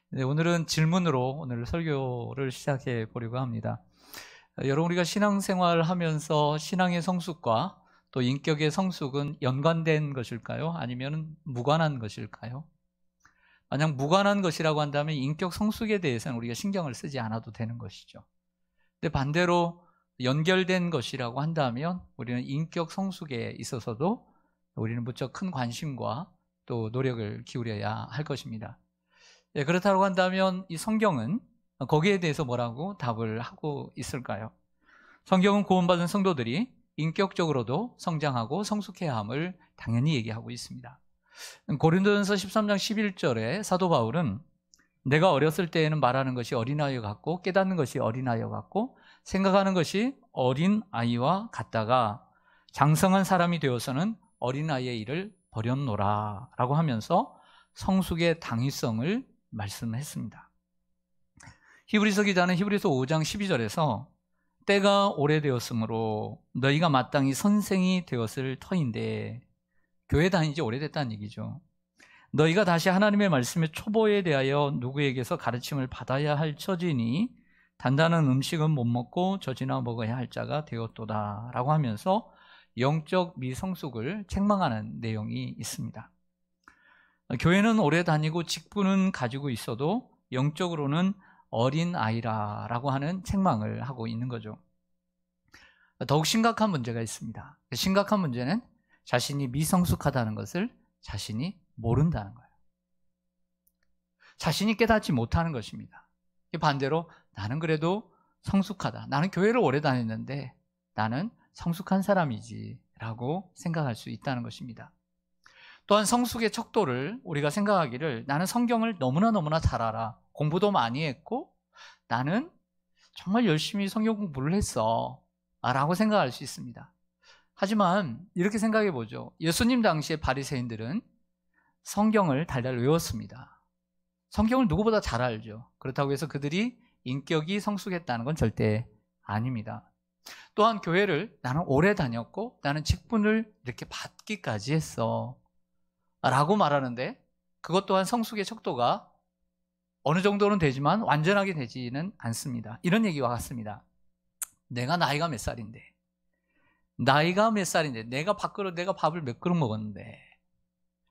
네, 오늘은 질문으로 오늘 설교를 시작해 보려고 합니다. 여러분, 우리가 신앙생활을 하면서 신앙의 성숙과 또 인격의 성숙은 연관된 것일까요? 아니면 무관한 것일까요? 만약 무관한 것이라고 한다면 인격 성숙에 대해서는 우리가 신경을 쓰지 않아도 되는 것이죠. 근데 반대로 연결된 것이라고 한다면 우리는 인격 성숙에 있어서도 우리는 무척 큰 관심과 또 노력을 기울여야 할 것입니다. 예, 그렇다고 한다면 이 성경은 거기에 대해서 뭐라고 답을 하고 있을까요? 성경은 구원받은 성도들이 인격적으로도 성장하고 성숙해야 함을 당연히 얘기하고 있습니다. 고린도전서 13장 11절에 사도 바울은 내가 어렸을 때에는 말하는 것이 어린아이와 같고 깨닫는 것이 어린아이와 같고 생각하는 것이 어린아이와 같다가 장성한 사람이 되어서는 어린아이의 일을 버렸노라 라고 하면서 성숙의 당위성을 말씀했습니다. 히브리서 기자는 히브리서 5장 12절에서 때가 오래되었으므로 너희가 마땅히 선생이 되었을 터인데, 교회 다닌 지 오래됐다는 얘기죠. 너희가 다시 하나님의 말씀의 초보에 대하여 누구에게서 가르침을 받아야 할 처지니 단단한 음식은 못 먹고 젖이나 먹어야 할 자가 되었도다 라고 하면서 영적 미성숙을 책망하는 내용이 있습니다. 교회는 오래 다니고 직분은 가지고 있어도 영적으로는 어린아이라고 하는 책망을 하고 있는 거죠. 더욱 심각한 문제가 있습니다. 심각한 문제는 자신이 미성숙하다는 것을 자신이 모른다는 거예요. 자신이 깨닫지 못하는 것입니다. 반대로 나는 그래도 성숙하다. 나는 교회를 오래 다녔는데 나는 성숙한 사람이지 라고 생각할 수 있다는 것입니다. 또한 성숙의 척도를 우리가 생각하기를 나는 성경을 너무나 잘 알아. 공부도 많이 했고 나는 정말 열심히 성경 공부를 했어 라고 생각할 수 있습니다. 하지만 이렇게 생각해 보죠. 예수님 당시의 바리새인들은 성경을 달달 외웠습니다. 성경을 누구보다 잘 알죠. 그렇다고 해서 그들이 인격이 성숙했다는 건 절대 아닙니다. 또한 교회를 나는 오래 다녔고 나는 직분을 이렇게 받기까지 했어 라고 말하는데 그것 또한 성숙의 척도가 어느 정도는 되지만 완전하게 되지는 않습니다. 이런 얘기와 같습니다. 내가 나이가 몇 살인데 내가 밥을 몇 그릇 먹었는데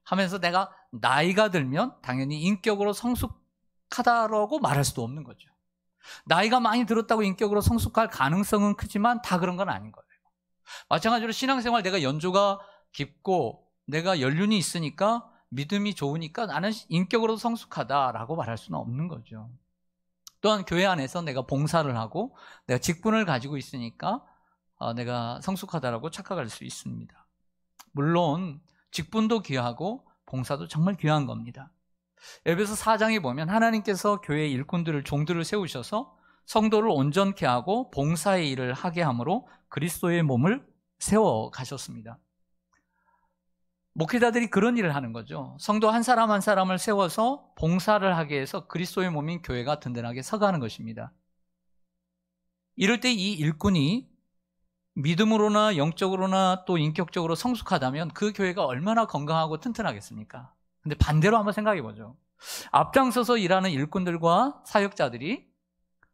하면서 내가 나이가 들면 당연히 인격으로 성숙하다라고 말할 수도 없는 거죠. 나이가 많이 들었다고 인격으로 성숙할 가능성은 크지만 다 그런 건 아닌 거예요. 마찬가지로 신앙생활 내가 연조가 깊고 내가 연륜이 있으니까 믿음이 좋으니까 나는 인격으로 성숙하다라고 말할 수는 없는 거죠. 또한 교회 안에서 내가 봉사를 하고 내가 직분을 가지고 있으니까 내가 성숙하다라고 착각할 수 있습니다. 물론 직분도 귀하고 봉사도 정말 귀한 겁니다. 에베소 4장에 보면 하나님께서 교회 일꾼들을 종들을 세우셔서 성도를 온전케 하고 봉사의 일을 하게 함으로 그리스도의 몸을 세워 가셨습니다. 목회자들이 그런 일을 하는 거죠. 성도 한 사람 한 사람을 세워서 봉사를 하게 해서 그리스도의 몸인 교회가 든든하게 서가는 것입니다. 이럴 때 이 일꾼이 믿음으로나 영적으로나 또 인격적으로 성숙하다면 그 교회가 얼마나 건강하고 튼튼하겠습니까? 근데 반대로 한번 생각해 보죠. 앞장서서 일하는 일꾼들과 사역자들이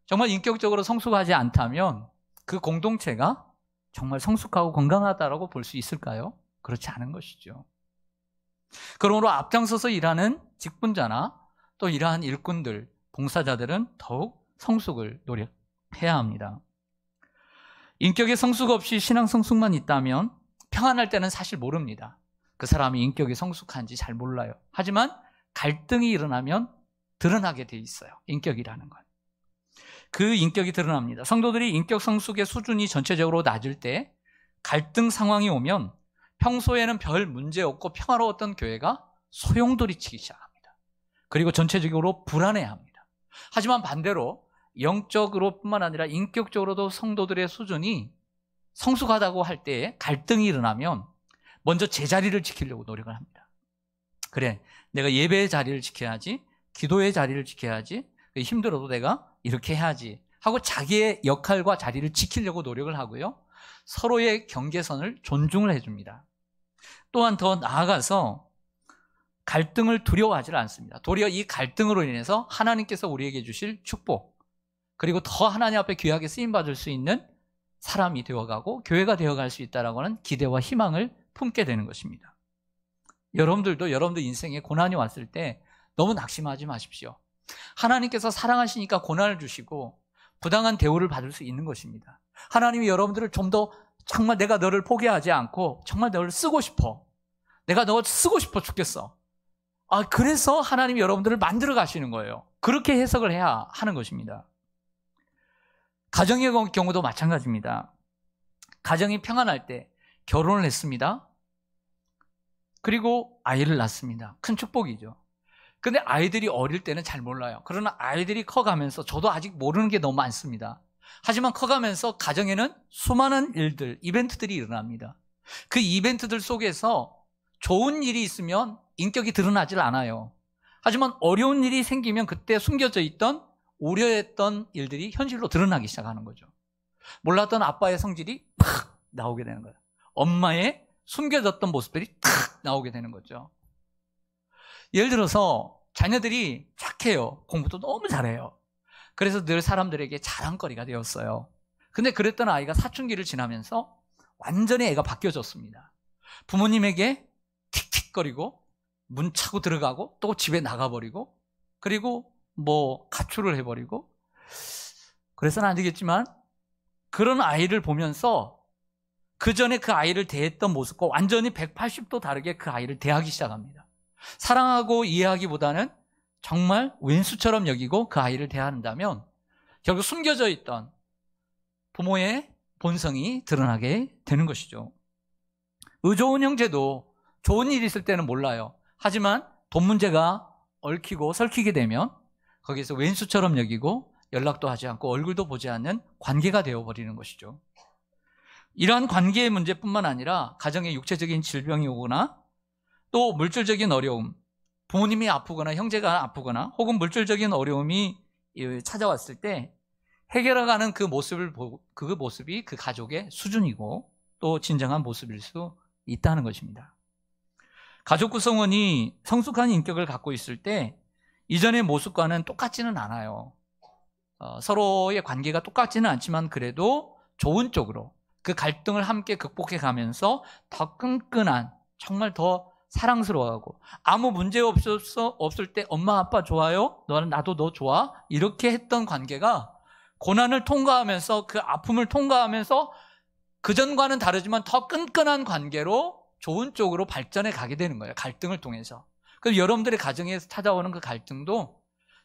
정말 인격적으로 성숙하지 않다면 그 공동체가 정말 성숙하고 건강하다라고 볼 수 있을까요? 그렇지 않은 것이죠. 그러므로 앞장서서 일하는 직분자나 또 이러한 일꾼들, 봉사자들은 더욱 성숙을 노력해야 합니다. 인격의 성숙 없이 신앙 성숙만 있다면 평안할 때는 사실 모릅니다. 그 사람이 인격이 성숙한지 잘 몰라요. 하지만 갈등이 일어나면 드러나게 돼 있어요. 인격이라는 건. 그 인격이 드러납니다. 성도들이 인격 성숙의 수준이 전체적으로 낮을 때 갈등 상황이 오면 평소에는 별 문제 없고 평화로웠던 교회가 소용돌이치기 시작합니다. 그리고 전체적으로 불안해합니다. 하지만 반대로 영적으로 뿐만 아니라 인격적으로도 성도들의 수준이 성숙하다고 할 때 갈등이 일어나면 먼저 제자리를 지키려고 노력을 합니다. 그래, 내가 예배의 자리를 지켜야지, 기도의 자리를 지켜야지, 힘들어도 내가 이렇게 해야지 하고 자기의 역할과 자리를 지키려고 노력을 하고요. 서로의 경계선을 존중을 해줍니다. 또한 더 나아가서 갈등을 두려워하지 않습니다. 도리어 이 갈등으로 인해서 하나님께서 우리에게 주실 축복, 그리고 더 하나님 앞에 귀하게 쓰임받을 수 있는 사람이 되어가고 교회가 되어갈 수 있다는 기대와 희망을 품게 되는 것입니다. 여러분들도 여러분들 인생에 고난이 왔을 때 너무 낙심하지 마십시오. 하나님께서 사랑하시니까 고난을 주시고 부당한 대우를 받을 수 있는 것입니다. 하나님이 여러분들을 좀 더 정말 내가 너를 포기하지 않고 정말 너를 쓰고 싶어. 내가 너 쓰고 싶어 죽겠어. 그래서 하나님이 여러분들을 만들어 가시는 거예요. 그렇게 해석을 해야 하는 것입니다. 가정의 경우도 마찬가지입니다. 가정이 평안할 때 결혼을 했습니다. 그리고 아이를 낳습니다. 큰 축복이죠. 근데 아이들이 어릴 때는 잘 몰라요. 그러나 아이들이 커가면서 저도 아직 모르는 게 너무 많습니다. 하지만 커가면서 가정에는 수많은 일들, 이벤트들이 일어납니다. 그 이벤트들 속에서 좋은 일이 있으면 인격이 드러나질 않아요. 하지만 어려운 일이 생기면 그때 숨겨져 있던 우려했던 일들이 현실로 드러나기 시작하는 거죠. 몰랐던 아빠의 성질이 팍 나오게 되는 거예요. 엄마의 숨겨졌던 모습들이 탁 나오게 되는 거죠. 예를 들어서 자녀들이 착해요. 공부도 너무 잘해요. 그래서 늘 사람들에게 자랑거리가 되었어요. 근데 그랬던 아이가 사춘기를 지나면서 완전히 애가 바뀌어졌습니다. 부모님에게 틱틱거리고 문 차고 들어가고 또 집에 나가버리고 그리고 가출을 해버리고, 그래서는 안 되겠지만 그런 아이를 보면서 그 전에 그 아이를 대했던 모습과 완전히 180도 다르게 그 아이를 대하기 시작합니다. 사랑하고 이해하기보다는 정말 왼수처럼 여기고 그 아이를 대한다면 결국 숨겨져 있던 부모의 본성이 드러나게 되는 것이죠. 의좋은 형제도 좋은 일이 있을 때는 몰라요. 하지만 돈 문제가 얽히고 설키게 되면 거기서 왼수처럼 여기고 연락도 하지 않고 얼굴도 보지 않는 관계가 되어버리는 것이죠. 이러한 관계의 문제뿐만 아니라 가정에 육체적인 질병이 오거나 또 물질적인 어려움, 부모님이 아프거나 형제가 아프거나 혹은 물질적인 어려움이 찾아왔을 때 해결해가는 그 모습이 그 가족의 수준이고 또 진정한 모습일 수 있다는 것입니다. 가족 구성원이 성숙한 인격을 갖고 있을 때 이전의 모습과는 똑같지는 않아요. 서로의 관계가 똑같지는 않지만 그래도 좋은 쪽으로 그 갈등을 함께 극복해 가면서 더 끈끈한, 정말 더 사랑스러워하고 아무 문제 없을 때 엄마 아빠 좋아요? 나도 너 좋아? 이렇게 했던 관계가 고난을 통과하면서 그 아픔을 통과하면서 그전과는 다르지만 더 끈끈한 관계로 좋은 쪽으로 발전해 가게 되는 거예요. 갈등을 통해서. 그래서 여러분들의 가정에서 찾아오는 그 갈등도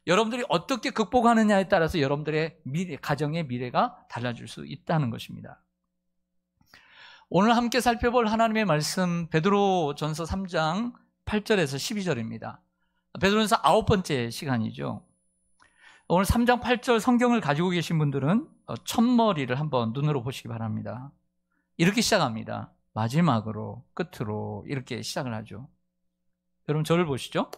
여러분들이 어떻게 극복하느냐에 따라서 여러분들의 가정의 미래가 달라질 수 있다는 것입니다. 오늘 함께 살펴볼 하나님의 말씀 베드로전서 3장 8절에서 12절입니다. 베드로전서 9번째 시간이죠. 오늘 3장 8절 성경을 가지고 계신 분들은 첫머리를 한번 눈으로 보시기 바랍니다. 이렇게 시작합니다. 마지막으로, 끝으로 이렇게 시작을 하죠. 여러분 저를 보시죠.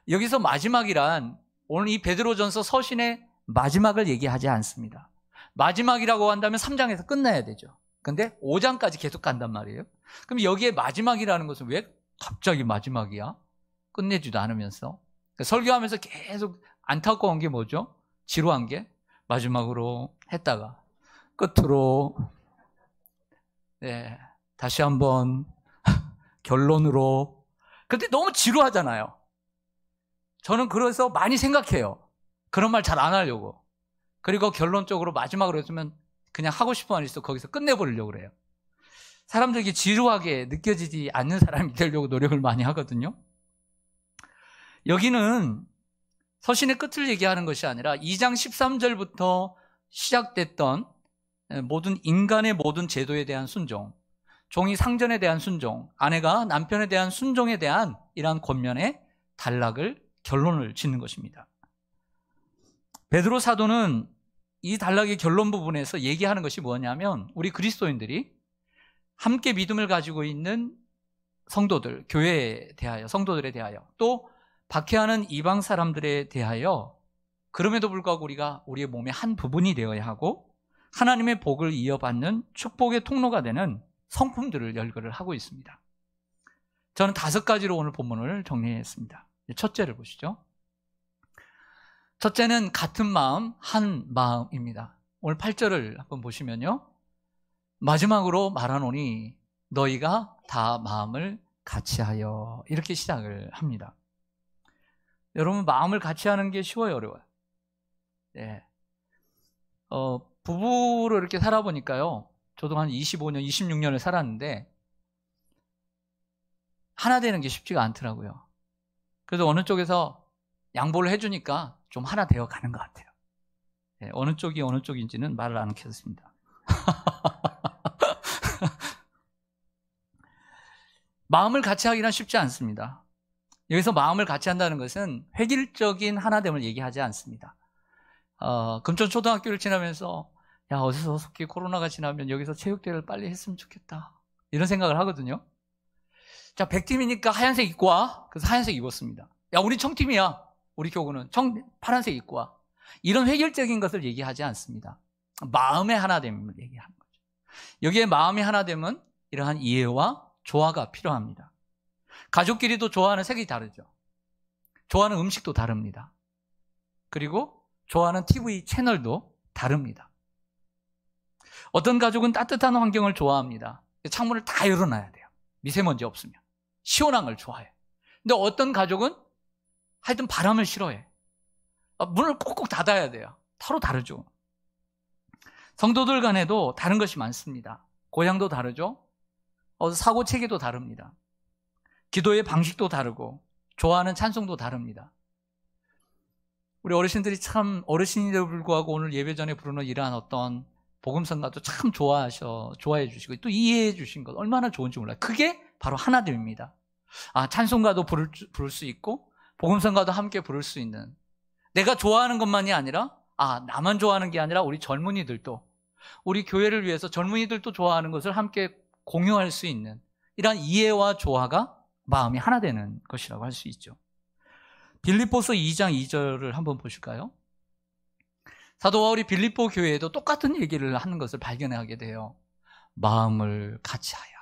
여기서 마지막이란 오늘 이 베드로전서 서신의 마지막을 얘기하지 않습니다. 마지막이라고 한다면 3장에서 끝나야 되죠. 근데 5장까지 계속 간단 말이에요. 그럼 여기에 마지막이라는 것은 왜 갑자기 마지막이야? 끝내지도 않으면서. 설교하면서 계속 안타까운 게 뭐죠? 지루한 게 마지막으로 했다가 끝으로 다시 한번 결론으로. 근데 너무 지루하잖아요. 저는 그래서 많이 생각해요. 그런 말 잘 안 하려고. 그리고 결론적으로 마지막으로 했으면 그냥 하고 싶은 말 있어 거기서 끝내버리려고 그래요. 사람들에게 지루하게 느껴지지 않는 사람이 되려고 노력을 많이 하거든요. 여기는 서신의 끝을 얘기하는 것이 아니라 2장 13절부터 시작됐던 모든 인간의 모든 제도에 대한 순종, 종이 상전에 대한 순종, 아내가 남편에 대한 순종에 대한 이러한 권면의 단락을 결론을 짓는 것입니다. 베드로 사도는 이 단락의 결론 부분에서 얘기하는 것이 뭐냐면 우리 그리스도인들이 함께 믿음을 가지고 있는 성도들, 교회에 대하여, 성도들에 대하여 또 박해하는 이방 사람들에 대하여 그럼에도 불구하고 우리가 우리의 몸의 한 부분이 되어야 하고 하나님의 복을 이어받는 축복의 통로가 되는 성품들을 열거를 하고 있습니다. 저는 5가지로 오늘 본문을 정리했습니다. 첫째를 보시죠. 첫째는 같은 마음, 한 마음입니다. 오늘 8절을 한번 보시면요. 마지막으로 말하노니 너희가 다 마음을 같이하여, 이렇게 시작을 합니다. 여러분, 마음을 같이 하는 게 쉬워요, 어려워요? 네. 부부로 이렇게 살아보니까요, 저도 한 25년, 26년을 살았는데 하나 되는 게 쉽지가 않더라고요. 그래서 어느 쪽에서 양보를 해주니까 좀 하나 되어 가는 것 같아요. 네, 어느 쪽이 어느 쪽인지는 말을 안 하겠습니다. 마음을 같이 하기는 쉽지 않습니다. 여기서 마음을 같이 한다는 것은 획일적인 하나됨을 얘기하지 않습니다. 금천 초등학교를 지나면서 야, 어디서 속히 코로나가 지나면 여기서 체육대회를 빨리 했으면 좋겠다, 이런 생각을 하거든요. 자, 100팀이니까 하얀색 입고 와. 그래서 하얀색 입었습니다. 야, 우리 청팀이야. 우리 교구는 파란색 입고 와. 이런 획일적인 것을 얘기하지 않습니다. 마음의 하나됨을 얘기하는 거죠. 여기에 마음의 하나됨은 이러한 이해와 조화가 필요합니다. 가족끼리도 좋아하는 색이 다르죠. 좋아하는 음식도 다릅니다. 그리고 좋아하는 TV 채널도 다릅니다. 어떤 가족은 따뜻한 환경을 좋아합니다. 창문을 다 열어놔야 돼요. 미세먼지 없으면. 시원한 걸 좋아해. 근데 어떤 가족은 하여튼 바람을 싫어해. 문을 꼭꼭 닫아야 돼요. 서로 다르죠. 성도들 간에도 다른 것이 많습니다. 고향도 다르죠. 사고 체계도 다릅니다. 기도의 방식도 다르고 좋아하는 찬송도 다릅니다. 우리 어르신들이 참, 어르신인데도 불구하고 오늘 예배 전에 부르는 이러한 어떤 복음성가도 참 좋아해 주시고 또 이해해 주신 것 얼마나 좋은지 몰라요. 그게 바로 하나됨입니다. 찬송가도 부를 수 있고 복음성가도 함께 부를 수 있는, 내가 좋아하는 것만이 아니라 나만 좋아하는 게 아니라 우리 젊은이들도, 우리 교회를 위해서 젊은이들도 좋아하는 것을 함께 공유할 수 있는 이러한 이해와 조화가 마음이 하나 되는 것이라고 할 수 있죠. 빌립보서 2장 2절을 한번 보실까요? 사도 바울이 빌립보 교회에도 똑같은 얘기를 하는 것을 발견하게 돼요. 마음을 같이하여.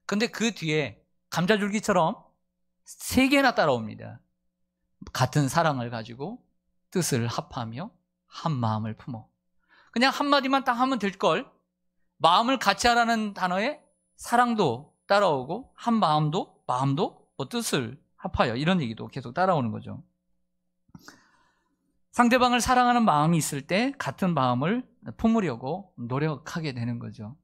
근데 그 뒤에 감자줄기처럼 3개나 따라옵니다. 같은 사랑을 가지고 뜻을 합하며 한 마음을 품어. 그냥 한마디만 딱 하면 될걸. 마음을 같이 하라는 단어에 사랑도 따라오고 한 마음도 뜻을 합하여, 이런 얘기도 계속 따라오는 거죠. 상대방을 사랑하는 마음이 있을 때 같은 마음을 품으려고 노력하게 되는 거죠.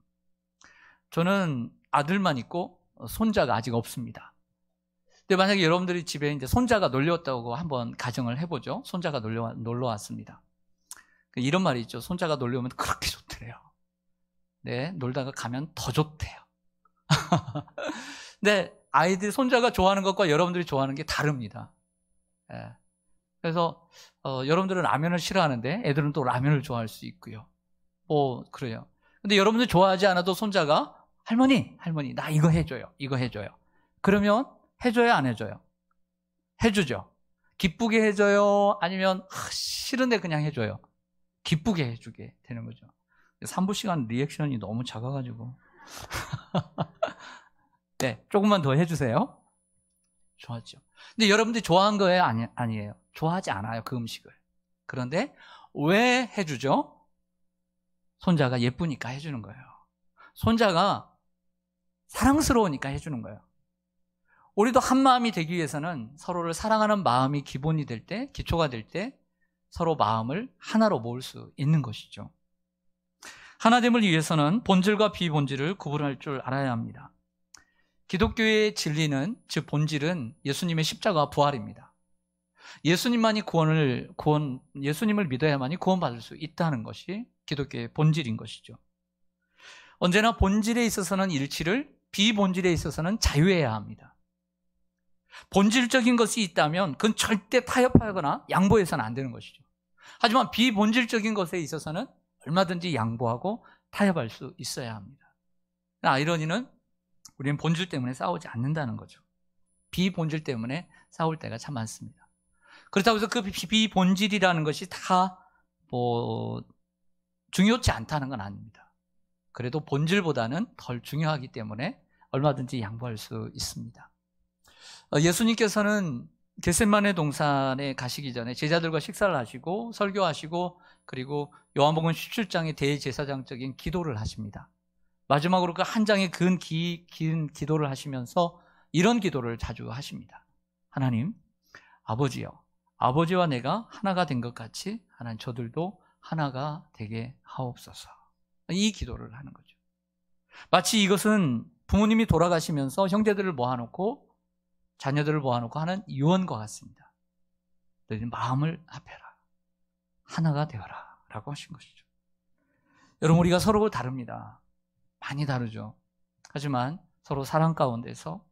저는 아들만 있고 손자가 아직 없습니다. 근데 만약에 여러분들이 집에 이제 손자가 놀러 왔다고 한번 가정을 해보죠. 손자가 놀러 왔습니다. 이런 말이 있죠. 손자가 놀러 오면 그렇게 좋대요. 네, 놀다가 가면 더 좋대요. 근데 아이들, 손자가 좋아하는 것과 여러분들이 좋아하는 게 다릅니다. 네. 그래서 여러분들은 라면을 싫어하는데 애들은 또 라면을 좋아할 수 있고요. 그래요. 근데 여러분들 좋아하지 않아도 손자가 할머니 나 이거 해줘요. 그러면 해줘요, 안 해줘요? 해주죠. 기쁘게 해줘요? 아니면 싫은데 그냥 해줘요? 기쁘게 해주게 되는 거죠. 3부 시간 리액션이 너무 작아가지고 네, 조금만 더 해주세요. 좋았죠. 근데 여러분들이 좋아한 거예요? 아니에요. 좋아하지 않아요, 그 음식을. 그런데 왜 해주죠? 손자가 예쁘니까 해주는 거예요. 손자가 사랑스러우니까 해주는 거예요. 우리도 한 마음이 되기 위해서는 서로를 사랑하는 마음이 기본이 될 때, 기초가 될 때 서로 마음을 하나로 모을 수 있는 것이죠. 하나됨을 위해서는 본질과 비본질을 구분할 줄 알아야 합니다. 기독교의 진리는, 즉 본질은 예수님의 십자가와 부활입니다. 예수님을 믿어야만이 구원받을 수 있다는 것이 기독교의 본질인 것이죠. 언제나 본질에 있어서는 일치를, 비본질에 있어서는 자유해야 합니다. 본질적인 것이 있다면 그건 절대 타협하거나 양보해서는 안 되는 것이죠. 하지만 비본질적인 것에 있어서는 얼마든지 양보하고 타협할 수 있어야 합니다. 아이러니는 우리는 본질 때문에 싸우지 않는다는 거죠. 비본질 때문에 싸울 때가 참 많습니다. 그렇다고 해서 그 비본질이라는 것이 다 중요치 않다는 건 아닙니다. 그래도 본질보다는 덜 중요하기 때문에 얼마든지 양보할 수 있습니다. 예수님께서는 겟세마네 동산에 가시기 전에 제자들과 식사를 하시고 설교하시고 그리고 요한복음 17장의 대제사장적인 기도를 하십니다. 마지막으로 그 한 장의 긴 기도를 하시면서 이런 기도를 자주 하십니다. 하나님, 아버지여, 아버지와 내가 하나가 된 것 같이 하나님 저들도 하나가 되게 하옵소서. 이 기도를 하는 거죠. 마치 이것은 부모님이 돌아가시면서 형제들을 모아놓고 자녀들을 모아놓고 하는 유언과 같습니다. 너희는 마음을 합해라. 하나가 되어라. 라고 하신 것이죠. 여러분, 우리가 서로 다릅니다. 많이 다르죠. 하지만 서로 사랑 가운데서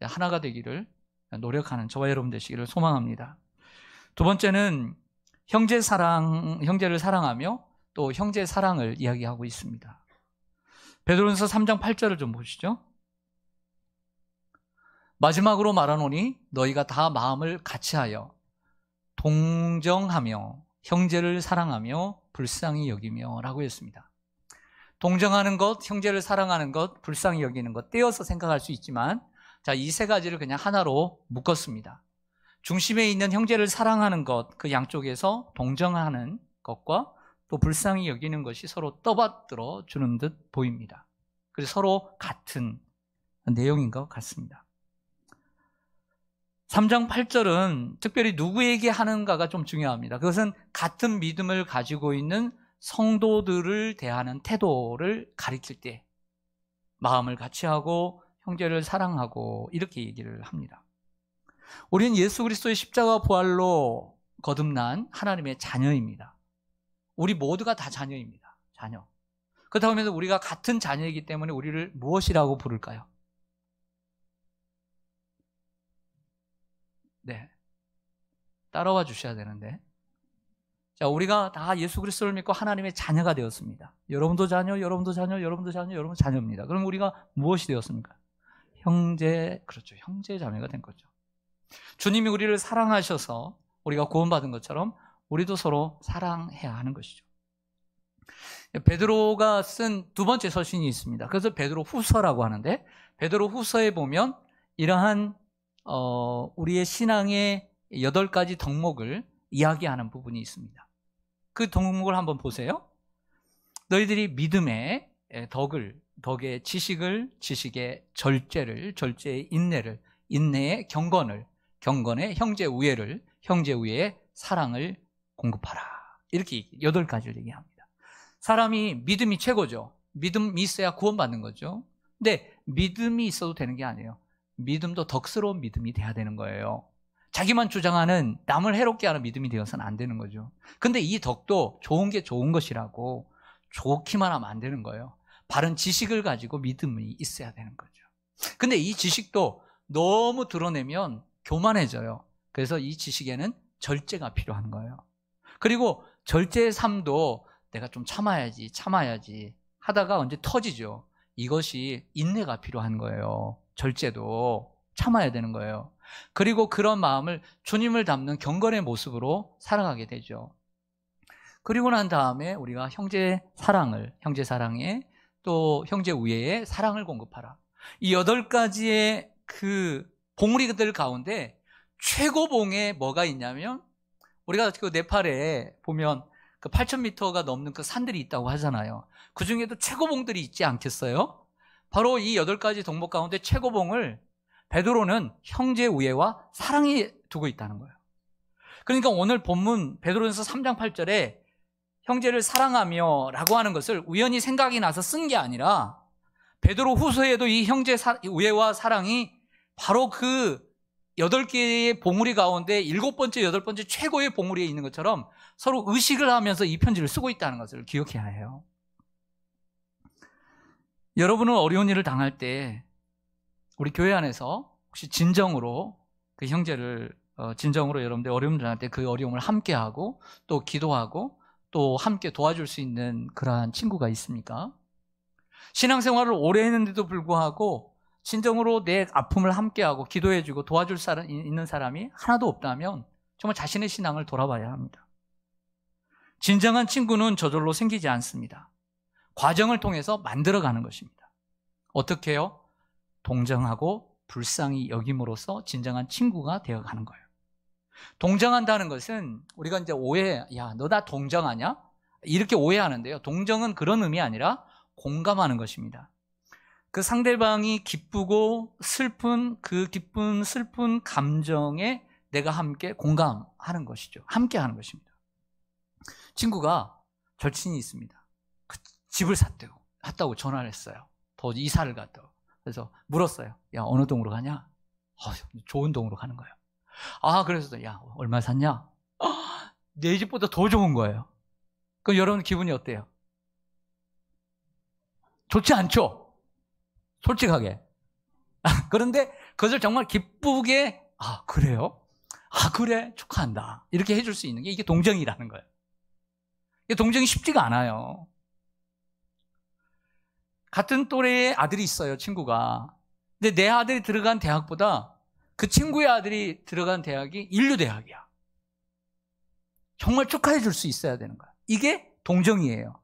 하나가 되기를 노력하는 저와 여러분 되시기를 소망합니다. 두 번째는 형제를 사랑하며 또 형제 사랑을 이야기하고 있습니다. 베드로전서 3장 8절을 좀 보시죠. 마지막으로 말하노니 너희가 다 마음을 같이하여 동정하며 형제를 사랑하며 불쌍히 여기며 라고 했습니다. 동정하는 것, 형제를 사랑하는 것, 불쌍히 여기는 것 떼어서 생각할 수 있지만 이 세 가지를 그냥 하나로 묶었습니다. 중심에 있는 형제를 사랑하는 것, 그 양쪽에서 동정하는 것과 또 불쌍히 여기는 것이 서로 떠받들어 주는 듯 보입니다. 그래서 서로 같은 내용인 것 같습니다. 3장 8절은 특별히 누구에게 하는가가 좀 중요합니다. 그것은 같은 믿음을 가지고 있는 성도들을 대하는 태도를 가리킬 때 마음을 같이 하고 형제를 사랑하고 이렇게 얘기를 합니다. 우리는 예수 그리스도의 십자가 부활로 거듭난 하나님의 자녀입니다. 우리 모두가 다 자녀입니다. 자녀. 그렇다고 하면 우리가 같은 자녀이기 때문에 우리를 무엇이라고 부를까요? 네, 따라와 주셔야 되는데. 자, 우리가 다 예수 그리스도를 믿고 하나님의 자녀가 되었습니다. 여러분도 자녀, 여러분도 자녀, 여러분도 자녀, 여러분 자녀입니다. 그럼 우리가 무엇이 되었습니까? 형제, 그렇죠. 형제 자매가 된 거죠. 주님이 우리를 사랑하셔서 우리가 구원받은 것처럼 우리도 서로 사랑해야 하는 것이죠. 베드로가 쓴 두 번째 서신이 있습니다. 그래서 베드로 후서라고 하는데, 베드로 후서에 보면 이러한 우리의 신앙의 8가지 덕목을 이야기하는 부분이 있습니다. 그 덕목을 한번 보세요. 너희들이 믿음의 덕의 지식을, 지식의 절제를, 절제의 인내를, 인내의 경건을, 경건의 형제 우애를, 형제 우애의 사랑을 공급하라. 이렇게 8가지를 얘기합니다. 사람이 믿음이 최고죠. 믿음이 있어야 구원받는 거죠. 근데 믿음이 있어도 되는 게 아니에요. 믿음도 덕스러운 믿음이 돼야 되는 거예요. 자기만 주장하는 남을 해롭게 하는 믿음이 되어서는 안 되는 거죠. 근데 이 덕도 좋은 게 좋은 것이라고 좋기만 하면 안 되는 거예요. 바른 지식을 가지고 믿음이 있어야 되는 거죠. 근데 이 지식도 너무 드러내면 교만해져요. 그래서 이 지식에는 절제가 필요한 거예요. 그리고 절제의 삶도 내가 좀 참아야지 하다가 언제 터지죠. 이것이 인내가 필요한 거예요. 절제도 참아야 되는 거예요. 그리고 그런 마음을 주님을 닮는 경건의 모습으로 살아가게 되죠. 그리고 난 다음에 우리가 형제 사랑에 또 형제 우애에 사랑을 공급하라. 이 8가지의 그 봉우리들 가운데 최고봉에 뭐가 있냐면, 우리가 그 네팔에 보면 그 8,000m가 넘는 그 산들이 있다고 하잖아요. 그 중에도 최고봉들이 있지 않겠어요? 바로 이 8가지 덕목 가운데 최고봉을 베드로는 형제 우애와 사랑에 두고 있다는 거예요. 그러니까 오늘 본문 베드로전서 3장 8절에 형제를 사랑하며 라고 하는 것을 우연히 생각이 나서 쓴 게 아니라, 베드로 후서에도 이 형제 우애와 사랑이 바로 그 8개의 봉우리 가운데 7번째, 8번째 최고의 봉우리에 있는 것처럼 서로 의식을 하면서 이 편지를 쓰고 있다는 것을 기억해야 해요. 여러분은 어려운 일을 당할 때 우리 교회 안에서 혹시 진정으로 그 형제를 진정으로 여러분들 어려움을 당할 때 그 어려움을 함께하고 또 기도하고 또 함께 도와줄 수 있는 그러한 친구가 있습니까? 신앙생활을 오래 했는데도 불구하고 진정으로 내 아픔을 함께하고 기도해주고 도와줄 사람 있는 사람이 하나도 없다면 정말 자신의 신앙을 돌아봐야 합니다. 진정한 친구는 저절로 생기지 않습니다. 과정을 통해서 만들어가는 것입니다. 어떻게 해요? 동정하고 불쌍히 여김으로써 진정한 친구가 되어가는 거예요. 동정한다는 것은 우리가 이제 야, 너 나 동정하냐? 이렇게 오해하는데요. 동정은 그런 의미 아니라 공감하는 것입니다. 그 상대방이 기쁘고 슬픈 그 기쁜 슬픈 감정에 내가 함께 공감하는 것이죠. 함께 하는 것입니다. 친구가 절친이 있습니다. 그 집을 샀다고 전화를 했어요. 더 이사를 갔다고. 그래서 물었어요. 야, 어느 동으로 가냐? 좋은 동으로 가는 거예요. 그래서 야, 얼마 샀냐? 내 집보다 더 좋은 거예요. 그럼 여러분 기분이 어때요? 좋지 않죠? 솔직하게. 그런데 그것을 정말 기쁘게 그래요? 그래, 축하한다. 이렇게 해줄 수 있는 게 이게 동정이라는 거예요. 이게 동정이 쉽지가 않아요. 같은 또래의 아들이 있어요, 친구가. 근데 내 아들이 들어간 대학보다 그 친구의 아들이 들어간 대학이 인류대학이야. 정말 축하해 줄 수 있어야 되는 거야. 이게 동정이에요.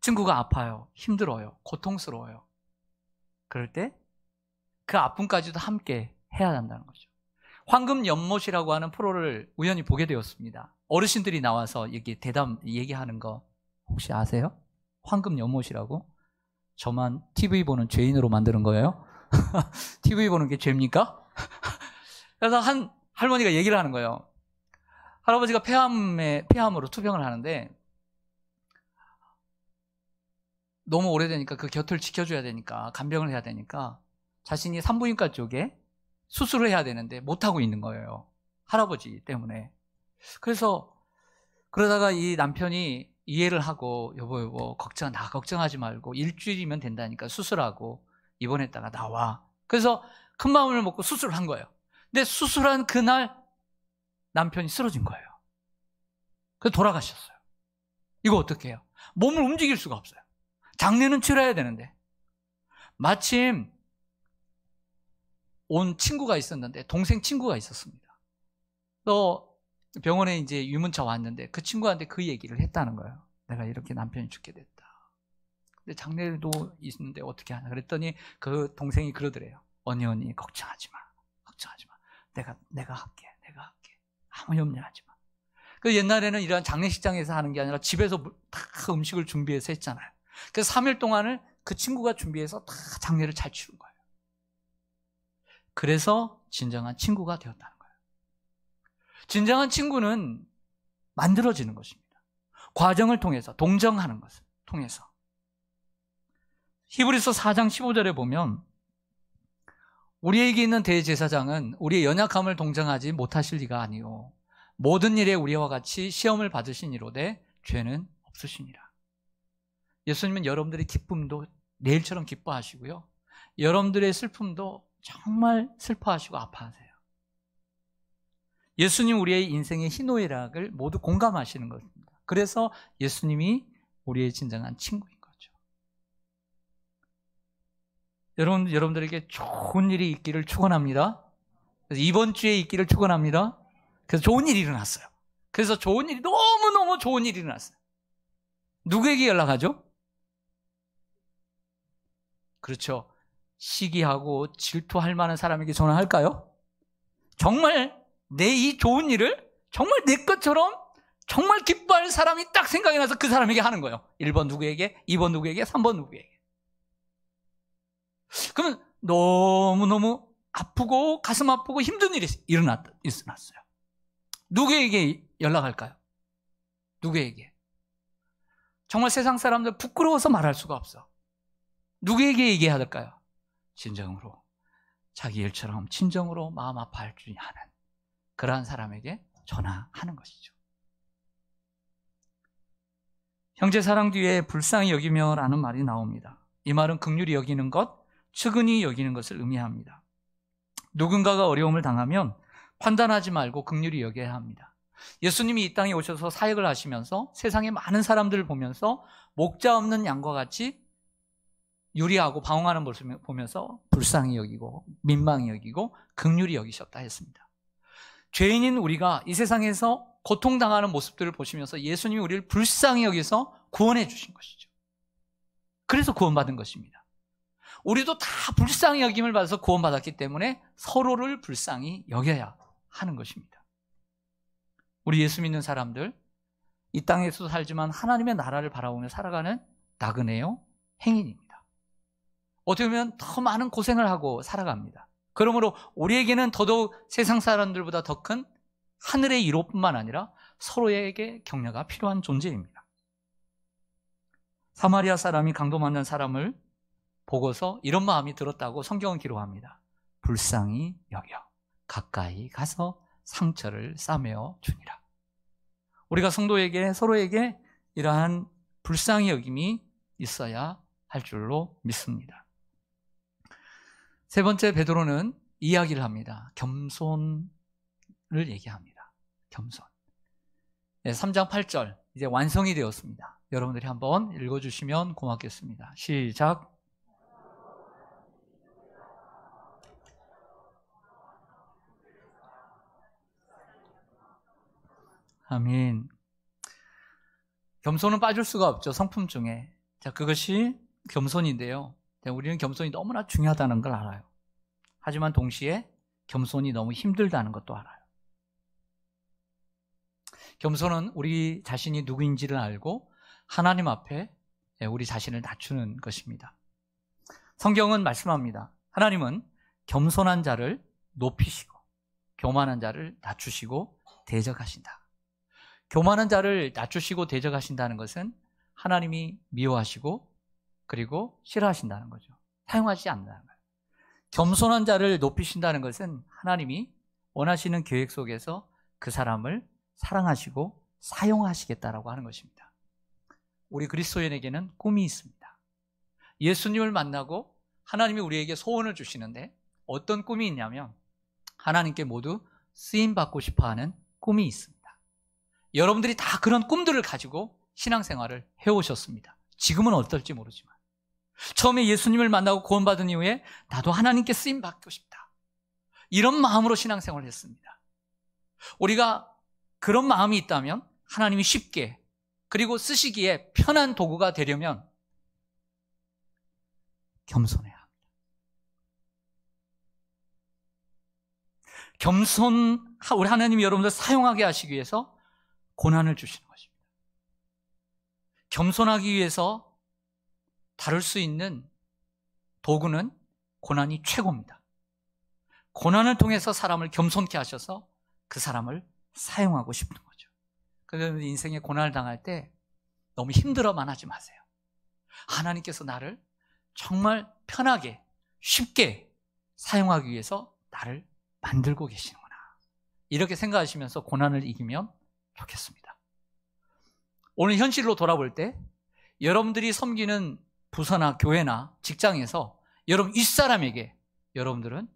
친구가 아파요, 힘들어요, 고통스러워요. 그럴 때 그 아픔까지도 함께 해야 한다는 거죠. 황금 연못이라고 하는 프로를 우연히 보게 되었습니다. 어르신들이 나와서 얘기하는 거 혹시 아세요? 황금 연못이라고? 저만 TV 보는 죄인으로 만드는 거예요? TV 보는 게 죄입니까? 그래서 한 할머니가 얘기를 하는 거예요. 할아버지가 폐암으로 투병을 하는데 너무 오래되니까 그 곁을 지켜줘야 되니까 간병을 해야 되니까 자신이 산부인과 쪽에 수술을 해야 되는데 못하고 있는 거예요. 할아버지 때문에. 그래서 그러다가 이 남편이 이해를 하고 여보 걱정하지 말고 일주일이면 된다니까 수술하고 입원했다가 나와. 그래서 큰 마음을 먹고 수술을 한 거예요. 근데 수술한 그날 남편이 쓰러진 거예요. 그래서 돌아가셨어요. 이거 어떻게 해요? 몸을 움직일 수가 없어요. 장례는 치러야 되는데 마침 온 친구가 있었는데 동생 친구가 있었습니다. 또 병원에 이제 유문차 왔는데 그 친구한테 그 얘기를 했다는 거예요. 내가 이렇게 남편이 죽게 됐다. 근데 장례도 있는데 어떻게 하냐 그랬더니 그 동생이 그러더래요. 언니 걱정하지 마. 내가 할게. 아무 염려하지 마. 그 옛날에는 이런 장례식장에서 하는 게 아니라 집에서 다 음식을 준비해서 했잖아요. 그래서 3일 동안을 그 친구가 준비해서 다 장례를 잘 치른 거예요. 그래서 진정한 친구가 되었다는 거예요. 진정한 친구는 만들어지는 것입니다. 과정을 통해서, 동정하는 것을 통해서. 히브리서 4장 15절에 보면 우리에게 있는 대제사장은 우리의 연약함을 동정하지 못하실 리가 아니요 모든 일에 우리와 같이 시험을 받으신 이로되 죄는 없으시니라. 예수님은 여러분들의 기쁨도 내일처럼 기뻐하시고요, 여러분들의 슬픔도 정말 슬퍼하시고 아파하세요. 예수님 우리의 인생의 희노애락을 모두 공감하시는 것입니다. 그래서 예수님이 우리의 진정한 친구인 거죠. 여러분들에게 좋은 일이 있기를 축원합니다. 그래서 이번 주에 있기를 축원합니다. 그래서 좋은 일이 일어났어요. 그래서 좋은 일이 너무너무 좋은 일이 일어났어요. 누구에게 연락하죠? 그렇죠. 시기하고 질투할 만한 사람에게 전화할까요? 정말 내 이 좋은 일을 정말 내 것처럼 정말 기뻐할 사람이 딱 생각이 나서 그 사람에게 하는 거예요. 1번 누구에게, 2번 누구에게, 3번 누구에게. 그러면 너무너무 아프고 가슴 아프고 힘든 일이 일어났어요. 누구에게 연락할까요? 누구에게? 정말 세상 사람들 부끄러워서 말할 수가 없어. 누구에게 얘기해야 될까요? 진정으로 자기 일처럼 친정으로 마음 아파할 줄 아는 그러한 사람에게 전화하는 것이죠. 형제 사랑 뒤에 불쌍히 여기며 라는 말이 나옵니다. 이 말은 긍휼히 여기는 것, 측은히 여기는 것을 의미합니다. 누군가가 어려움을 당하면 판단하지 말고 긍휼히 여겨야 합니다. 예수님이 이 땅에 오셔서 사역을 하시면서 세상의 많은 사람들을 보면서 목자 없는 양과 같이 유리하고 방황하는 모습을 보면서 불쌍히 여기고 민망히 여기고 긍휼히 여기셨다 했습니다. 죄인인 우리가 이 세상에서 고통당하는 모습들을 보시면서 예수님이 우리를 불쌍히 여기서 구원해 주신 것이죠. 그래서 구원받은 것입니다. 우리도 다 불쌍히 여김을 받아서 구원받았기 때문에 서로를 불쌍히 여겨야 하는 것입니다. 우리 예수 믿는 사람들, 이 땅에서도 살지만 하나님의 나라를 바라보며 살아가는 나그네요 행인입니다. 어떻게 보면 더 많은 고생을 하고 살아갑니다. 그러므로 우리에게는 더더욱 세상 사람들보다 더 큰 하늘의 이로뿐만 아니라 서로에게 격려가 필요한 존재입니다. 사마리아 사람이 강도 만난 사람을 보고서 이런 마음이 들었다고 성경은 기록합니다. 불쌍히 여겨 가까이 가서 상처를 싸매어 주니라. 우리가 성도에게 서로에게 이러한 불쌍히 여김이 있어야 할 줄로 믿습니다. 세 번째, 베드로는 이야기를 합니다. 겸손을 얘기합니다. 겸손. 3장 8절 이제 완성이 되었습니다. 여러분들이 한번 읽어주시면 고맙겠습니다. 시작. 아멘. 겸손은 빠질 수가 없죠. 성품 중에. 자, 그것이 겸손인데요. 우리는 겸손이 너무나 중요하다는 걸 알아요. 하지만 동시에 겸손이 너무 힘들다는 것도 알아요. 겸손은 우리 자신이 누구인지를 알고 하나님 앞에 우리 자신을 낮추는 것입니다. 성경은 말씀합니다. 하나님은 겸손한 자를 높이시고 교만한 자를 낮추시고 대적하신다. 교만한 자를 낮추시고 대적하신다는 것은 하나님이 미워하시고 그리고 싫어하신다는 거죠. 사용하지 않는다는 거예요. 겸손한 자를 높이신다는 것은 하나님이 원하시는 계획 속에서 그 사람을 사랑하시고 사용하시겠다라고 하는 것입니다. 우리 그리스도인에게는 꿈이 있습니다. 예수님을 만나고 하나님이 우리에게 소원을 주시는데 어떤 꿈이 있냐면 하나님께 모두 쓰임받고 싶어하는 꿈이 있습니다. 여러분들이 다 그런 꿈들을 가지고 신앙생활을 해오셨습니다. 지금은 어떨지 모르지만 처음에 예수님을 만나고 구원받은 이후에 나도 하나님께 쓰임받고 싶다, 이런 마음으로 신앙생활을 했습니다. 우리가 그런 마음이 있다면 하나님이 쉽게 그리고 쓰시기에 편한 도구가 되려면 겸손해야 합니다. 우리 하나님이 여러분들 사용하게 하시기 위해서 고난을 주시는 것입니다. 겸손하기 위해서 다룰 수 있는 도구는 고난이 최고입니다. 고난을 통해서 사람을 겸손케 하셔서 그 사람을 사용하고 싶은 거죠. 그래서 인생에 고난을 당할 때 너무 힘들어만 하지 마세요. 하나님께서 나를 정말 편하게 쉽게 사용하기 위해서 나를 만들고 계시는구나, 이렇게 생각하시면서 고난을 이기면 좋겠습니다. 오늘 현실로 돌아볼 때 여러분들이 섬기는 부서나 교회나 직장에서 여러분 윗사람에게 여러분들은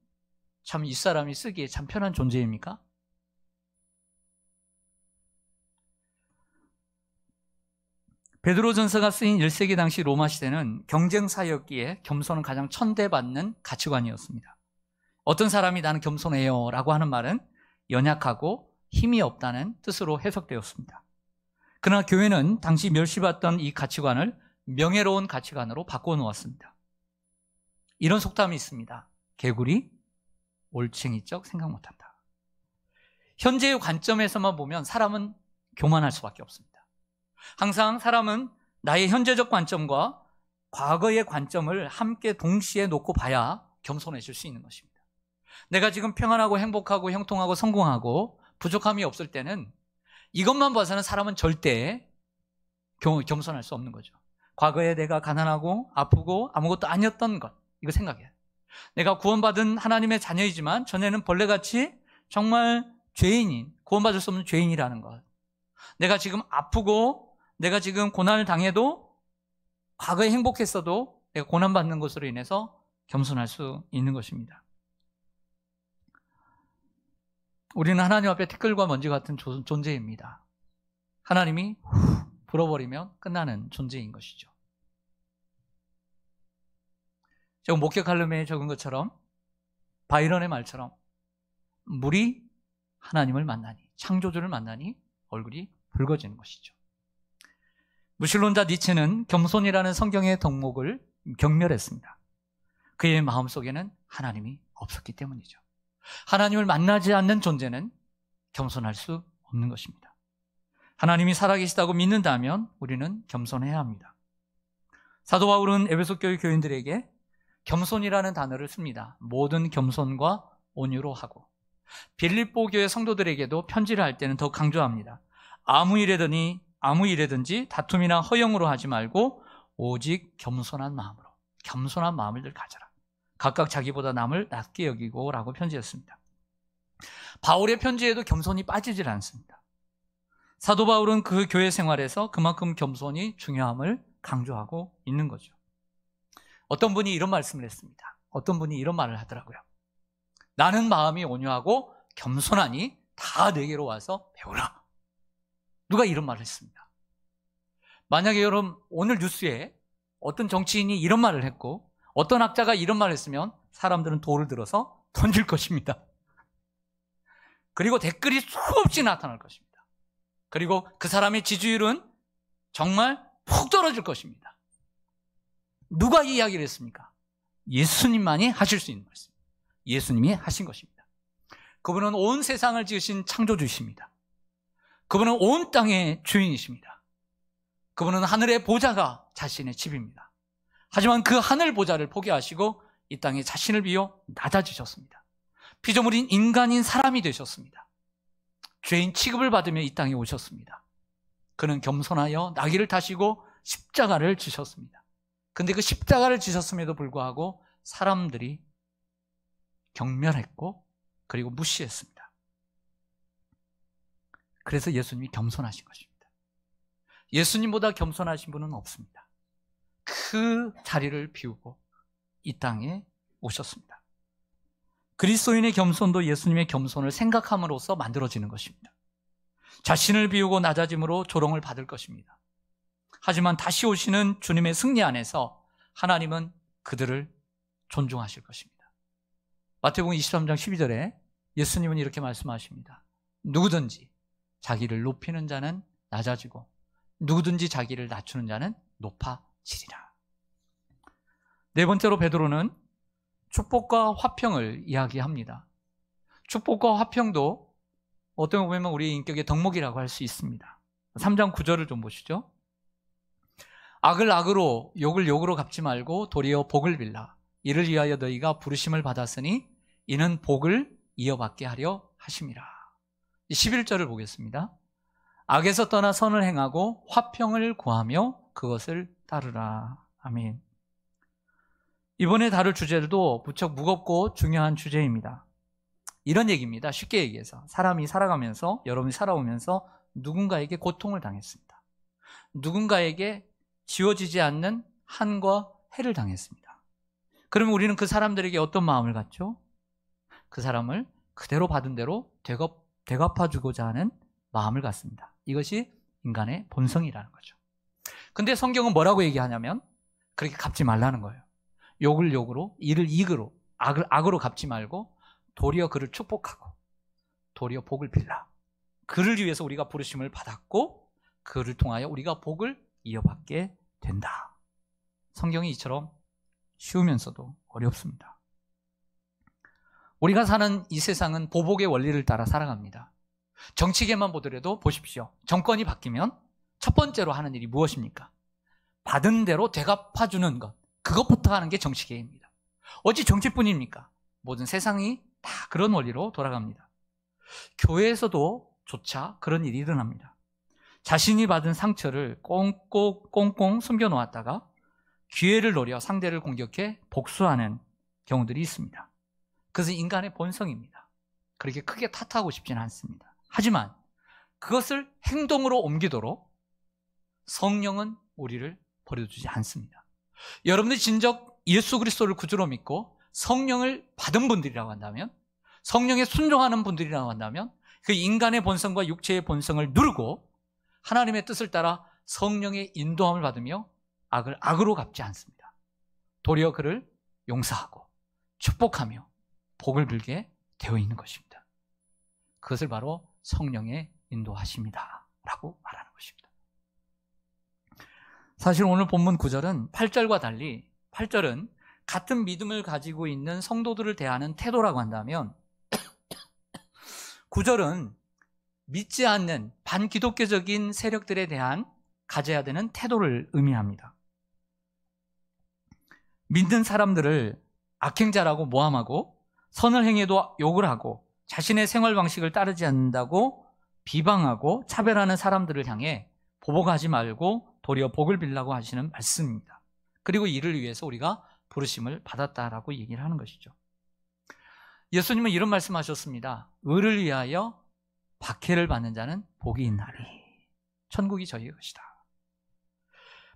참 윗사람이 쓰기에 참 편한 존재입니까? 베드로전서가 쓰인 1세기 당시 로마 시대는 경쟁사였기에 겸손은 가장 천대받는 가치관이었습니다. 어떤 사람이 나는 겸손해요 라고 하는 말은 연약하고 힘이 없다는 뜻으로 해석되었습니다. 그러나 교회는 당시 멸시받던 이 가치관을 명예로운 가치관으로 바꿔놓았습니다. 이런 속담이 있습니다. 개구리 올챙이적 생각 못한다. 현재의 관점에서만 보면 사람은 교만할 수밖에 없습니다. 항상 사람은 나의 현재적 관점과 과거의 관점을 함께 동시에 놓고 봐야 겸손해질 수 있는 것입니다. 내가 지금 평안하고 행복하고 형통하고 성공하고 부족함이 없을 때는 이것만 봐서는 사람은 절대 겸손할 수 없는 거죠. 과거에 내가 가난하고 아프고 아무것도 아니었던 것, 이거 생각해요. 내가 구원받은 하나님의 자녀이지만 전에는 벌레같이 정말 죄인인, 구원받을 수 없는 죄인이라는 것. 내가 지금 아프고 내가 지금 고난을 당해도 과거에 행복했어도 내가 고난받는 것으로 인해서 겸손할 수 있는 것입니다. 우리는 하나님 앞에 티끌과 먼지 같은 존재입니다. 하나님이 불어버리면 끝나는 존재인 것이죠. 지금 목격할름에 적은 것처럼 바이런의 말처럼 물이 하나님을 만나니, 창조주를 만나니 얼굴이 붉어지는 것이죠. 무신론자 니체는 겸손이라는 성경의 덕목을 경멸했습니다. 그의 마음속에는 하나님이 없었기 때문이죠. 하나님을 만나지 않는 존재는 겸손할 수 없는 것입니다. 하나님이 살아계시다고 믿는다면 우리는 겸손해야 합니다. 사도 바울은 에베소 교회 교인들에게 겸손이라는 단어를 씁니다. 모든 겸손과 온유로 하고, 빌립보 교회 성도들에게도 편지를 할 때는 더 강조합니다. 아무 일에든지 다툼이나 허영으로 하지 말고 오직 겸손한 마음을 가져라. 각각 자기보다 남을 낮게 여기고 라고 편지했습니다. 바울의 편지에도 겸손이 빠지질 않습니다. 사도 바울은 그 교회 생활에서 그만큼 겸손이 중요함을 강조하고 있는 거죠. 어떤 분이 이런 말씀을 했습니다. 어떤 분이 이런 말을 하더라고요. 나는 마음이 온유하고 겸손하니 다 내게로 와서 배우라. 누가 이런 말을 했습니다. 만약에 여러분 오늘 뉴스에 어떤 정치인이 이런 말을 했고 어떤 학자가 이런 말을 했으면 사람들은 돌을 들어서 던질 것입니다. 그리고 댓글이 수없이 나타날 것입니다. 그리고 그 사람의 지지율은 정말 푹 떨어질 것입니다. 누가 이 이야기를 했습니까? 예수님만이 하실 수 있는 말씀. 예수님이 하신 것입니다. 그분은 온 세상을 지으신 창조주이십니다. 그분은 온 땅의 주인이십니다. 그분은 하늘의 보좌가 자신의 집입니다. 하지만 그 하늘 보좌를 포기하시고 이 땅에 자신을 비워 낮아지셨습니다. 피조물인 인간인 사람이 되셨습니다. 죄인 취급을 받으며 이 땅에 오셨습니다. 그는 겸손하여 나귀를 타시고 십자가를 지셨습니다. 근데 그 십자가를 지셨음에도 불구하고 사람들이 경멸했고 그리고 무시했습니다. 그래서 예수님이 겸손하신 것입니다. 예수님보다 겸손하신 분은 없습니다. 그 자리를 비우고 이 땅에 오셨습니다. 그리스도인의 겸손도 예수님의 겸손을 생각함으로써 만들어지는 것입니다. 자신을 비우고 낮아짐으로 조롱을 받을 것입니다. 하지만 다시 오시는 주님의 승리 안에서 하나님은 그들을 존중하실 것입니다. 마태복음 23장 12절에 예수님은 이렇게 말씀하십니다. 누구든지 자기를 높이는 자는 낮아지고 누구든지 자기를 낮추는 자는 높아지리라. 네 번째로 베드로는 축복과 화평을 이야기합니다. 축복과 화평도 어떻게 보면 우리의 인격의 덕목이라고 할 수 있습니다. 3장 9절을 좀 보시죠. 악을 악으로 욕을 욕으로 갚지 말고 도리어 복을 빌라. 이를 위하여 너희가 부르심을 받았으니 이는 복을 이어받게 하려 하심이라. 11절을 보겠습니다. 악에서 떠나 선을 행하고 화평을 구하며 그것을 따르라. 아멘. 이번에 다룰 주제도 무척 무겁고 중요한 주제입니다. 이런 얘기입니다. 쉽게 얘기해서 사람이 살아가면서, 여러분이 살아오면서 누군가에게 고통을 당했습니다. 누군가에게 지워지지 않는 한과 해를 당했습니다. 그러면 우리는 그 사람들에게 어떤 마음을 갖죠? 그 사람을 그대로 받은 대로 되갚아주고자 하는 마음을 갖습니다. 이것이 인간의 본성이라는 거죠. 근데 성경은 뭐라고 얘기하냐면 그렇게 갚지 말라는 거예요. 욕을 욕으로, 이를 이으로, 악을 악으로 갚지 말고 도리어 그를 축복하고 도리어 복을 빌라. 그를 위해서 우리가 부르심을 받았고 그를 통하여 우리가 복을 이어받게 된다. 성경이 이처럼 쉬우면서도 어렵습니다. 우리가 사는 이 세상은 보복의 원리를 따라 살아갑니다. 정치계만 보더라도 보십시오. 정권이 바뀌면 첫 번째로 하는 일이 무엇입니까? 받은 대로 되갚아주는 것. 그것부터 하는 게 정치계입니다. 어찌 정치뿐입니까? 모든 세상이 다 그런 원리로 돌아갑니다. 교회에서도 조차 그런 일이 일어납니다. 자신이 받은 상처를 꽁꽁 숨겨놓았다가 기회를 노려 상대를 공격해 복수하는 경우들이 있습니다. 그것은 인간의 본성입니다. 그렇게 크게 탓하고 싶지는 않습니다. 하지만 그것을 행동으로 옮기도록 성령은 우리를 버려두지 않습니다. 여러분들이 진정 예수 그리스도를 구주로 믿고 성령을 받은 분들이라고 한다면, 성령에 순종하는 분들이라고 한다면 그 인간의 본성과 육체의 본성을 누르고 하나님의 뜻을 따라 성령의 인도함을 받으며 악을 악으로 갚지 않습니다. 도리어 그를 용서하고 축복하며 복을 빌게 되어 있는 것입니다. 그것을 바로 성령의 인도하심이다 라고 말하는 것입니다. 사실 오늘 본문 9절은 8절과 달리 8절은 같은 믿음을 가지고 있는 성도들을 대하는 태도라고 한다면 9절은 믿지 않는 반기독교적인 세력들에 대한 가져야 되는 태도를 의미합니다. 믿는 사람들을 악행자라고 모함하고 선을 행해도 욕을 하고 자신의 생활 방식을 따르지 않는다고 비방하고 차별하는 사람들을 향해 보복하지 말고 도리어 복을 빌라고 하시는 말씀입니다. 그리고 이를 위해서 우리가 부르심을 받았다라고 얘기를 하는 것이죠. 예수님은 이런 말씀하셨습니다. 의를 위하여 박해를 받는 자는 복이 있나니 천국이 저희 것이다.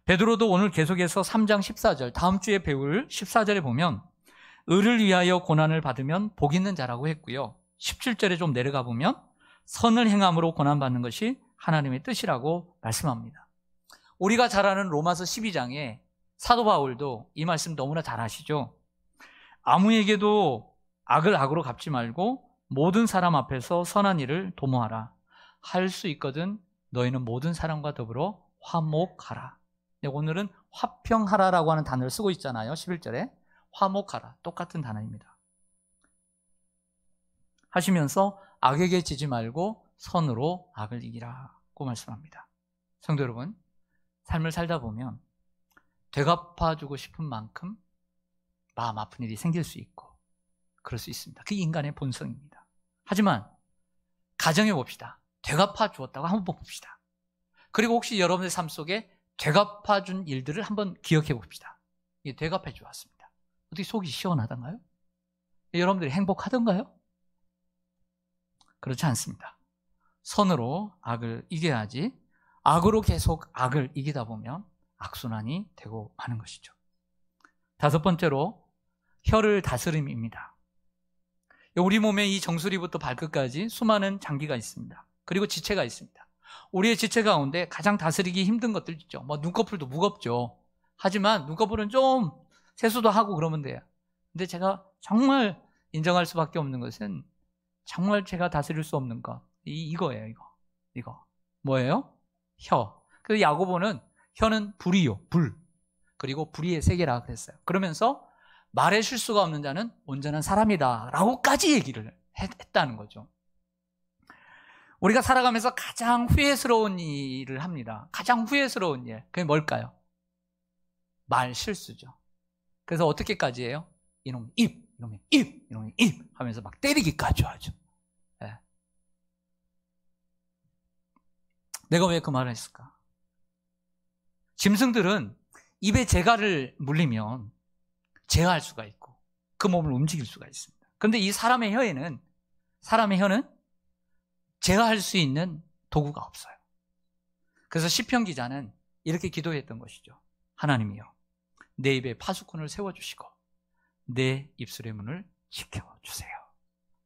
베드로도 오늘 계속해서 3장 14절, 다음 주에 배울 14절에 보면 의를 위하여 고난을 받으면 복 있는 자라고 했고요. 17절에 좀 내려가 보면 선을 행함으로 고난받는 것이 하나님의 뜻이라고 말씀합니다. 우리가 잘 아는 로마서 12장에 사도 바울도 이 말씀 너무나 잘 아시죠? 아무에게도 악을 악으로 갚지 말고 모든 사람 앞에서 선한 일을 도모하라. 할 수 있거든 너희는 모든 사람과 더불어 화목하라. 오늘은 화평하라라고 하는 단어를 쓰고 있잖아요. 11절에 화목하라, 똑같은 단어입니다. 하시면서 악에게 지지 말고 선으로 악을 이기라고 말씀합니다. 성도 여러분, 삶을 살다 보면 되갚아주고 싶은 만큼 마음 아픈 일이 생길 수 있고 그럴 수 있습니다. 그게 인간의 본성입니다. 하지만 가정해 봅시다. 되갚아 주었다고 한번 봅시다. 그리고 혹시 여러분의 삶 속에 되갚아 준 일들을 한번 기억해 봅시다. 이게 되갚아 주었습니다. 어떻게 속이 시원하던가요? 여러분들이 행복하던가요? 그렇지 않습니다. 선으로 악을 이겨야지 악으로 계속 악을 이기다 보면 악순환이 되고 마는 것이죠. 다섯 번째로 혀를 다스림입니다. 우리 몸에 이 정수리부터 발끝까지 수많은 장기가 있습니다. 그리고 지체가 있습니다. 우리의 지체 가운데 가장 다스리기 힘든 것들 있죠. 뭐 눈꺼풀도 무겁죠. 하지만 눈꺼풀은 좀 세수도 하고 그러면 돼요. 근데 제가 정말 인정할 수밖에 없는 것은 정말 제가 다스릴 수 없는 것. 이거예요, 이거. 뭐예요? 혀. 그래서 야고보는 혀는 불이요, 불. 그리고 불의의 세계라 그랬어요. 그러면서 말에 실수가 없는 자는 온전한 사람이다 라고까지 얘기를 했다는 거죠. 우리가 살아가면서 가장 후회스러운 일을 합니다. 가장 후회스러운 일. 그게 뭘까요? 말 실수죠. 그래서 어떻게까지 해요? 이놈의 입 하면서 막 때리기까지 하죠. 네. 내가 왜 그 말을 했을까? 짐승들은 입에 재갈을 물리면 제어할 수가 있고 그 몸을 움직일 수가 있습니다. 그런데 이 사람의 혀는 제어할 수 있는 도구가 없어요. 그래서 시편 기자는 이렇게 기도했던 것이죠. 하나님이여, 내 입에 파수꾼을 세워주시고 내 입술의 문을 지켜주세요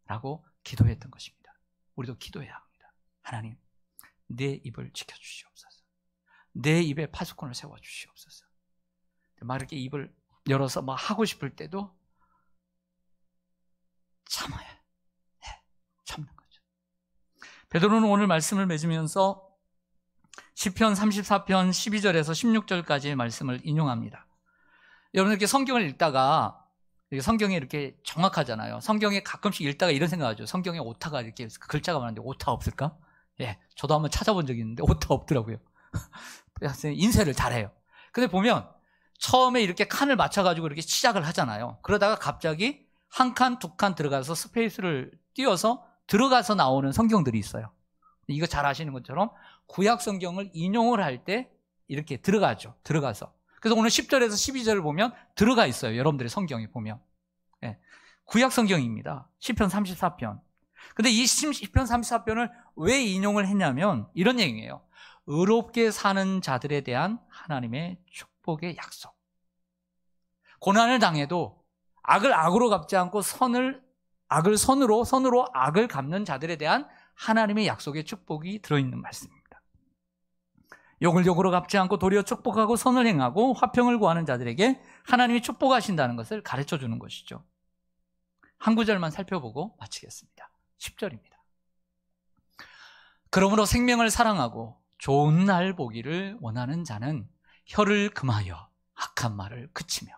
라고 기도했던 것입니다. 우리도 기도해야 합니다. 하나님, 내 입을 지켜주시옵소서. 내 입에 파수꾼을 세워주시옵소서. 막 이렇게 입을 열어서 막 하고 싶을 때도 참아야 해. 참는 거죠. 베드로는 오늘 말씀을 맺으면서 시편 34편 12절에서 16절까지의 말씀을 인용합니다. 여러분 이렇게 성경을 읽다가 성경이 이렇게 정확하잖아요. 성경에 가끔씩 읽다가 이런 생각하죠. 성경에 오타가 이렇게 글자가 많은데 오타 없을까? 예, 저도 한번 찾아본 적이 있는데 오타 없더라고요. 인쇄를 잘해요. 근데 보면 처음에 이렇게 칸을 맞춰가지고 이렇게 시작을 하잖아요. 그러다가 갑자기 한 칸, 두 칸 들어가서 스페이스를 띄워서 들어가서 나오는 성경들이 있어요. 이거 잘 아시는 것처럼 구약 성경을 인용을 할 때 이렇게 들어가죠. 들어가서. 그래서 오늘 10절에서 12절을 보면 들어가 있어요. 여러분들의 성경에 보면. 예. 구약 성경입니다. 시편 34편. 근데 이 시편 34편을 왜 인용을 했냐면 이런 얘기예요. 의롭게 사는 자들에 대한 하나님의 축복의 약속. 고난을 당해도 악을 악으로 갚지 않고 악을 선으로 악을 갚는 자들에 대한 하나님의 약속의 축복이 들어있는 말씀입니다. 욕을 욕으로 갚지 않고 도리어 축복하고 선을 행하고 화평을 구하는 자들에게 하나님이 축복하신다는 것을 가르쳐주는 것이죠. 한 구절만 살펴보고 마치겠습니다. 10절입니다. 그러므로 생명을 사랑하고 좋은 날 보기를 원하는 자는 혀를 금하여 악한 말을 그치며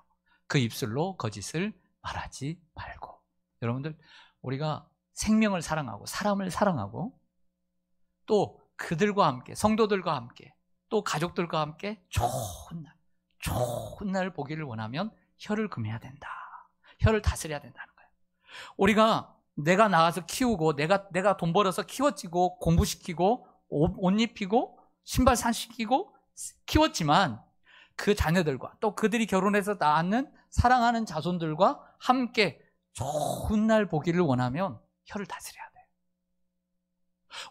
그 입술로 거짓을 말하지 말고. 여러분들, 우리가 생명을 사랑하고 사람을 사랑하고 또 그들과 함께, 성도들과 함께, 또 가족들과 함께 좋은 날 보기를 원하면 혀를 금해야 된다. 혀를 다스려야 된다는 거예요. 우리가 내가 나가서 키우고 내가 돈 벌어서 키워지고 공부시키고 옷 입히고 신발 산시키고 키웠지만 그 자녀들과 또 그들이 결혼해서 낳는 사랑하는 자손들과 함께 좋은 날 보기를 원하면 혀를 다스려야 돼요.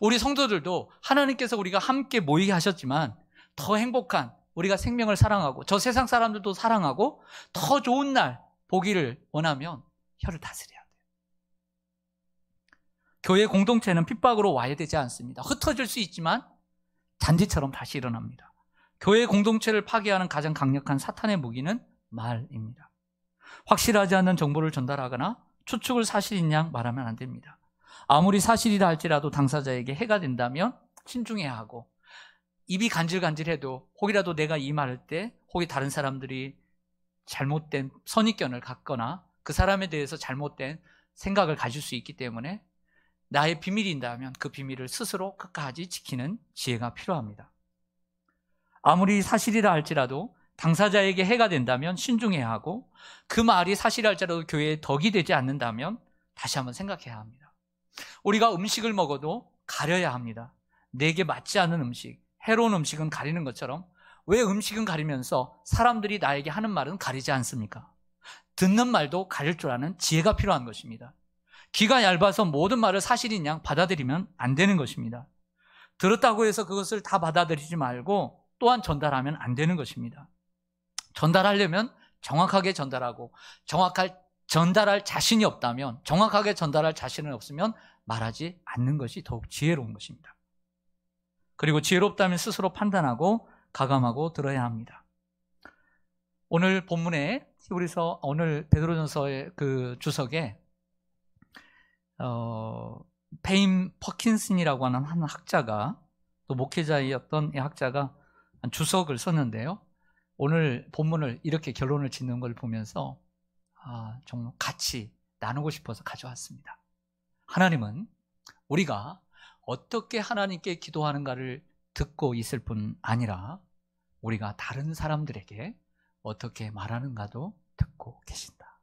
우리 성도들도 하나님께서 우리가 함께 모이게 하셨지만 더 행복한, 우리가 생명을 사랑하고 저 세상 사람들도 사랑하고 더 좋은 날 보기를 원하면 혀를 다스려야 돼요. 교회 공동체는 핍박으로 와야 되지 않습니다. 흩어질 수 있지만 잔디처럼 다시 일어납니다. 교회 공동체를 파괴하는 가장 강력한 사탄의 무기는 말입니다. 확실하지 않는 정보를 전달하거나 추측을 사실인 양 말하면 안 됩니다. 아무리 사실이라 할지라도 당사자에게 해가 된다면 신중해야 하고, 입이 간질간질해도 혹이라도 내가 이 말할 때 혹이 다른 사람들이 잘못된 선입견을 갖거나 그 사람에 대해서 잘못된 생각을 가질 수 있기 때문에 나의 비밀인다면 그 비밀을 스스로 끝까지 지키는 지혜가 필요합니다. 아무리 사실이라 할지라도 당사자에게 해가 된다면 신중해야 하고, 그 말이 사실이라 할지라도 교회에 덕이 되지 않는다면 다시 한번 생각해야 합니다. 우리가 음식을 먹어도 가려야 합니다. 내게 맞지 않는 음식, 해로운 음식은 가리는 것처럼 왜 음식은 가리면서 사람들이 나에게 하는 말은 가리지 않습니까? 듣는 말도 가릴 줄 아는 지혜가 필요한 것입니다. 귀가 얇아서 모든 말을 사실인 양 받아들이면 안 되는 것입니다. 들었다고 해서 그것을 다 받아들이지 말고 또한 전달하면 안 되는 것입니다. 전달하려면 정확하게 전달하고, 전달할 자신이 없다면, 정확하게 전달할 자신은 없으면 말하지 않는 것이 더욱 지혜로운 것입니다. 그리고 지혜롭다면 스스로 판단하고 가감하고 들어야 합니다. 오늘 본문에 히브리서, 오늘 베드로전서의 그 주석에 페임 퍼킨슨이라고 하는 한 학자가, 또 목회자였던 이 학자가 주석을 썼는데요. 오늘 본문을 이렇게 결론을 짓는 걸 보면서 정말 같이 나누고 싶어서 가져왔습니다. 하나님은 우리가 어떻게 하나님께 기도하는가를 듣고 있을 뿐 아니라 우리가 다른 사람들에게 어떻게 말하는가도 듣고 계신다.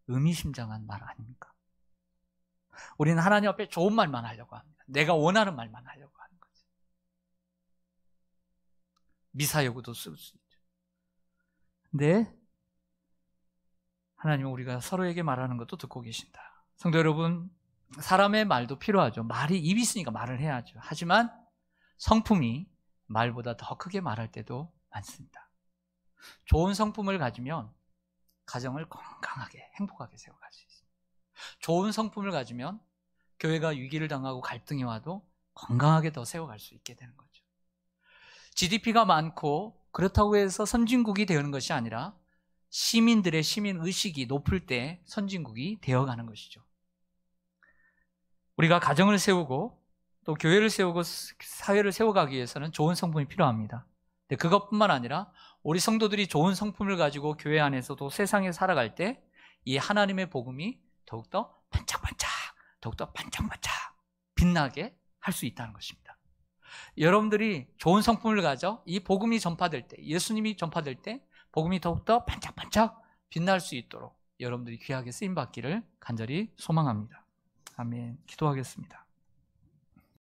의미심장한 말 아닙니까? 우리는 하나님 앞에 좋은 말만 하려고 합니다. 내가 원하는 말만 하려고 하는 거죠. 미사여구도 쓸 수 있죠. 근데 하나님은 우리가 서로에게 말하는 것도 듣고 계신다. 성도 여러분, 사람의 말도 필요하죠. 말이 입이 있으니까 말을 해야죠. 하지만 성품이 말보다 더 크게 말할 때도 많습니다. 좋은 성품을 가지면 가정을 건강하게 행복하게 세워갈 수 있습니다. 좋은 성품을 가지면 교회가 위기를 당하고 갈등이 와도 건강하게 더 세워갈 수 있게 되는 거죠. GDP가 많고 그렇다고 해서 선진국이 되는 것이 아니라 시민들의 시민의식이 높을 때 선진국이 되어가는 것이죠. 우리가 가정을 세우고 또 교회를 세우고 사회를 세워가기 위해서는 좋은 성품이 필요합니다. 근데 그것뿐만 아니라 우리 성도들이 좋은 성품을 가지고 교회 안에서도 세상에 살아갈 때 이 하나님의 복음이 더욱더 반짝반짝, 더욱더 반짝반짝 빛나게 할 수 있다는 것입니다. 여러분들이 좋은 성품을 가져 이 복음이 전파될 때, 예수님이 전파될 때 복음이 더욱더 반짝반짝 빛날 수 있도록 여러분들이 귀하게 쓰임받기를 간절히 소망합니다. 아멘. 기도하겠습니다.